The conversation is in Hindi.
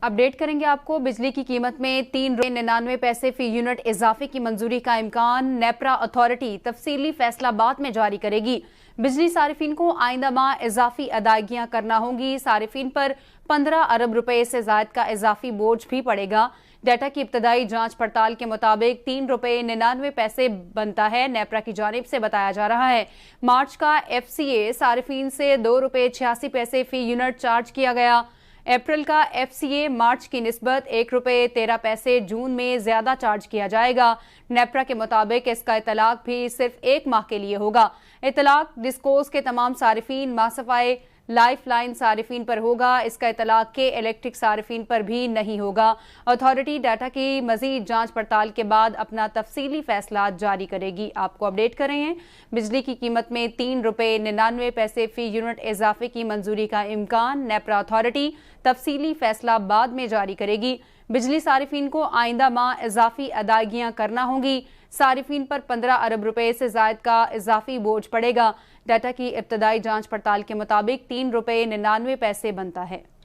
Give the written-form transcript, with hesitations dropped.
अपडेट करेंगे आपको। बिजली की कीमत में ₹3.99 फी यूनिट इजाफे की मंजूरी का इम्कान। नेपरा अथॉरिटी तफसीली फैसला बाद में जारी करेगी। बिजली सारिफिन को आइंदा माह इजाफी अदायगियां करना होंगी। सारिफिन पर 15 अरब रुपए से जायद का इजाफी बोझ भी पड़ेगा। डाटा की इब्तदाई जांच पड़ताल के मुताबिक ₹3.99 बनता है। नेपरा की जानिब से बताया जा रहा है मार्च का FCA सारिफिन से ₹2.86 फी यूनिट चार्ज किया गया। अप्रैल का FCA मार्च की निस्बत ₹1.13 जून में ज्यादा चार्ज किया जाएगा। नेपरा के मुताबिक इसका इतलाक भी सिर्फ 1 माह के लिए होगा। इतलाक डिस्कोस के तमाम सारिफिन, मासफाए लाइफ लाइन सारिफिन पर होगा। इसका इतलाक के इलेक्ट्रिक सारिफिन पर भी नहीं होगा। अथॉरिटी डाटा की मजीद जांच पड़ताल के बाद अपना तफसीली फैसला जारी करेगी। आपको अपडेट कर रहे हैं। बिजली की कीमत में ₹3.99 फी यूनिट इजाफे की मंजूरी का इम्कान। नेपरा अथॉरिटी तफसीली फैसला बाद में जारी करेगी। बिजली सारिफिन को आइंदा माह इजाफी अदायगियां करना होंगी। सारिफिन पर 15 अरब रुपए से जायद का इजाफी बोझ पड़ेगा। डाटा की इब्तदाई जांच पड़ताल के मुताबिक ₹3.99 बनता है।